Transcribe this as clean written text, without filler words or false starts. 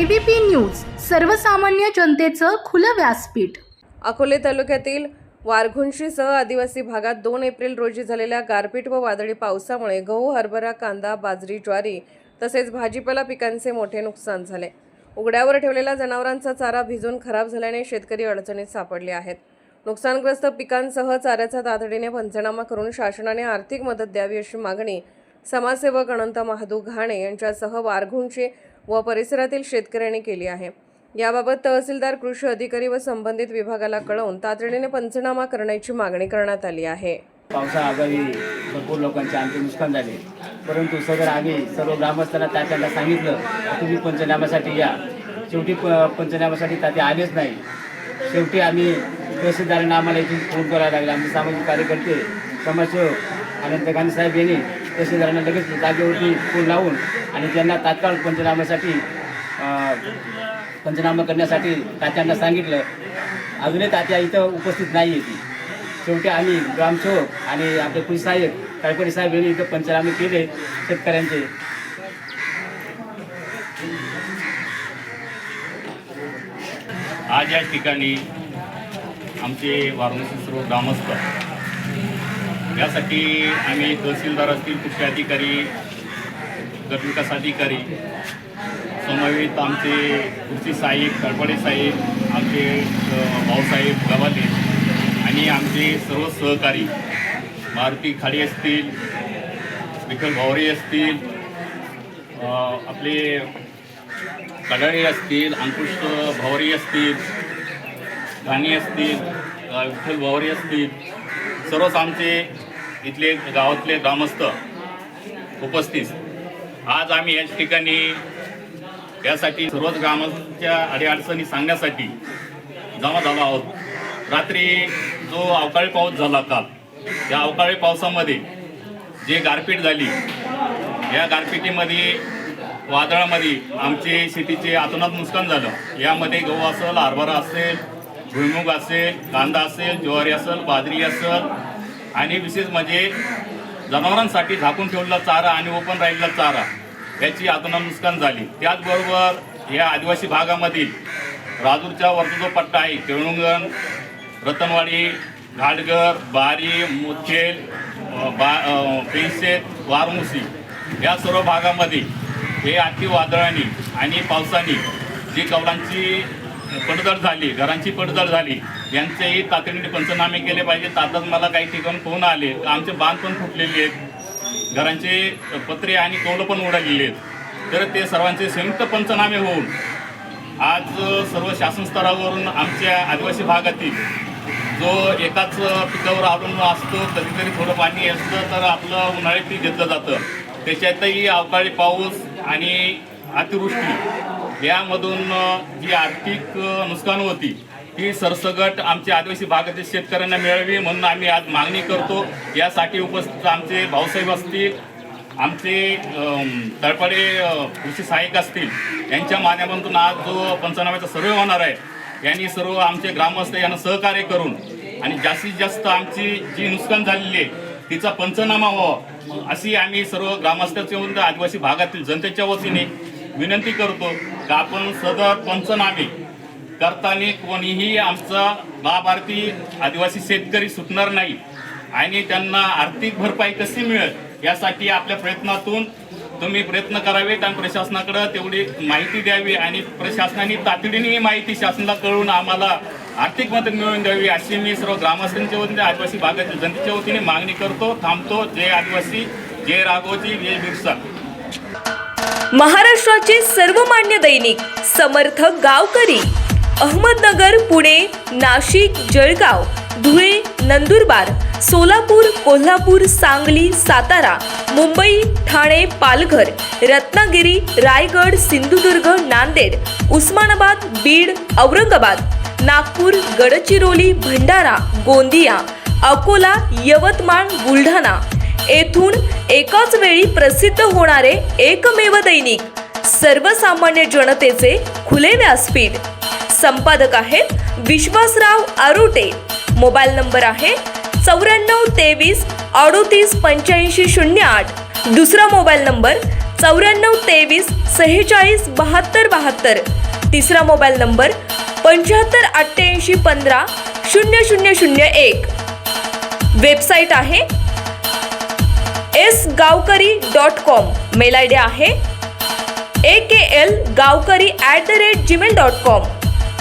ABP news सर्वसामान्य जनतेचं खुलं व्यासपीठ। अकोले तालुक्यातील वारघुंशीसह आदिवासी भागात 2 एप्रिल रोजी झालेल्या गारपीट व वादळी पावसामुळे गहू, हरभरा, कांदा, बाजरी, ज्वारी तसेच भाजीपाला पिकांचे मोठे नुकसान झाले। उघड्यावर ठेवलेला जनावरांचा चारा भिजून खराब झाल्याने शेतकरी अडचणीत सापडले आहेत। नुकसानग्रस्त पिकांसह चाऱ्याचा तातडीने पंचनामा करून शासनाने आर्थिक मदत द्यावी अशी मागणी समाजसेवक अनंत महादू घाणे यांच्यासह वारघुंशी व परिसरातील शेतकऱ्यांनी केली आहे। याबाबत तहसीलदार, कृषी अधिकारी व संबंधित विभागाला कळवून तातडीने पंचनामा करण्याची मागणी करण्यात आली आहे। पावसाअभावी भरपूर लोकांचे आमचे नुकसान झाले, परंतु सदर आम्ही सर्व ग्रामस्थांना तात्यांना सांगितलं तुम्ही पंचनाम्यासाठी या। शेवटी पंचनाम्यासाठी तात्या आलेच नाही। शेवटी आम्ही तहसीलदारांना आम्हाला इथून फोन करायला लागला। आमचे सामाजिक कार्यकर्ते, समाजसेवक अनंत घाणे साहेब यांनी तहसीलदारांना लगेच जागेवरती फोन लावून आणि त्यांना तात्काळ पंचनामा करण्यासाठी तात्यांना सांगितलं। अजूनही तात्या इथं उपस्थित नाही आहे। शेवटी आम्ही ग्रामसेवक आणि आपले कृषी साहेब काळपडे साहेब यांनी इथं पंचनामे केले शेतकऱ्यांचे। आज या ठिकाणी आमचे वारंवार सर्व ग्रामस्थ यासाठी आम्ही तहसीलदार असतील, कृषी अधिकारी, गट विकास अधिकारी समवेत आमचे कृषी साहेब, काळपडे साहेब, आमचे भाऊसाहेब गवाले आणि आमचे सर्व सहकारी मारुती खाडे असतील, विठ्ठल भावरे असतील, आपले कडाळे असतील, अंकुश भावरे असतील, घाणे असतील, विठ्ठल भावरे असतील, सर्वच आमचे इथले गावातले ग्रामस्थ उपस्थित। आज आम्ही या ठिकाणी यासाठी सर्वच ग्रामस्थांच्या अडीअडचणी सांगण्यासाठी जमा झालो आहोत। रात्री जो अवकाळी पाऊस झाला काल, या अवकाळी पावसामध्ये जे गारपीट झाली, या गारपिटीमध्ये वादळामध्ये आमचे शेतीचे अतोनात नुकसान झालं। यामध्ये गहू असेल, हरभरा असेल, भुईमुग असेल, कांदा असेल, ज्वारी असेल, बाजरी असेल आणि विशेष म्हणजे जनावरांसाठी झाकून ठेवलेला चारा आणि ओपन राहिलेला चारा याची अतोनात नुकसान झाली। त्याचबरोबर या आदिवासी भागामधील राजूरच्या वरचा जो पट्टा आहे, केळुंगण, रतनवाडी, घाटघर, बारी, मुदखेल, पेनशेत, वारमुसी या सर्व भागामध्ये हे अतिवादळाने आणि पावसाने जी कौलांची पडझड झाली, घरांची पडझड झाली, यांचेही तातडीने पंचनामे केले पाहिजे। तातच मला काही ठिकाण फोन आले, आमचे बांध पण फुटलेले आहेत, घरांचे पत्रे आणि कौलं पण उडालेले आहेत। तर ते सर्वांचे संयुक्त पंचनामे होऊन आज सर्व शासन स्तरावरून आमच्या आदिवासी भागातील जो एकाच पिकावर अवलंबून असतो, कधीतरी थोडं पाणी असतं तर आपलं उन्हाळी पीक घेतलं जातं, त्याच्यातही अवकाळी पाऊस आणि अतिवृष्टी यामधून जी आर्थिक नुकसान होती ती सरसकट आमच्या आदिवासी भागातील शेतकऱ्यांना मिळावी म्हणून आम्ही आज मागणी करतो। यासाठी उपस्थित आमचे भाऊसाहेब असतील, आमचे तळपडे कृषी सहाय्यक असतील, यांच्या माध्यमातून आज जो पंचनाम्याचा सर्वे होणार आहे, यांनी सर्व आमचे ग्रामस्थ यांना सहकार्य करून आणि जास्तीत जास्त आमची जी नुकसान झालेली आहे तिचा पंचनामा व्हावा अशी आम्ही सर्व ग्रामस्थांच्या आदिवासी भागातील जनतेच्या वतीने विनंती करतो की आपण सदर पंचनामे करताना कोणीही आमचा लाभार्थी आदिवासी शेतकरी सुटणार नाही आणि त्यांना आर्थिक भरपाई कशी मिळेल यासाठी आपल्या प्रयत्नातून तुम्ही प्रयत्न करावेत आणि प्रशासनाकडे तेवढी माहिती द्यावी आणि प्रशासनाने तातडीने ही माहिती शासनाला कळवून आम्हाला आर्थिक मदत मिळवून द्यावी अशी मी सर्व ग्रामस्थांच्या वतीने आदिवासी भागातील जनतेच्या वतीने मागणी करतो। थांबतो। जय आदिवासी, जय राघोजी, जय बिरसा। महाराष्ट्राचे सर्वमान्य दैनिक समर्थ गावकरी अहमदनगर, पुणे, नाशिक, जळगाव, धुळे, नंदुरबार, सोलापूर, कोल्हापूर, सांगली, सातारा, मुंबई, ठाणे, पालघर, रत्नागिरी, रायगड, सिंधुदुर्ग, नांदेड, उस्मानाबाद, बीड, औरंगाबाद, नागपूर, गडचिरोली, भंडारा, गोंदिया, अकोला, यवतमाळ, बुलढाणा येथून एकाच वेळी प्रसिद्ध होणारे एकमेव दैनिक सर्वसामान्य जनतेचे खुले व्यासपीठ। संपादक आहेत विश्वासराव आरोटे। मोबाईल नंबर आहे 94 23 38 85 08। दुसरा मोबाईल नंबर 9423 46 72 72. तिसरा मोबाईल नंबर 75 88 15 0001. वेबसाईट आहे sgavkari.com. मेल आय डी आहे aklgavkari@gmail.com.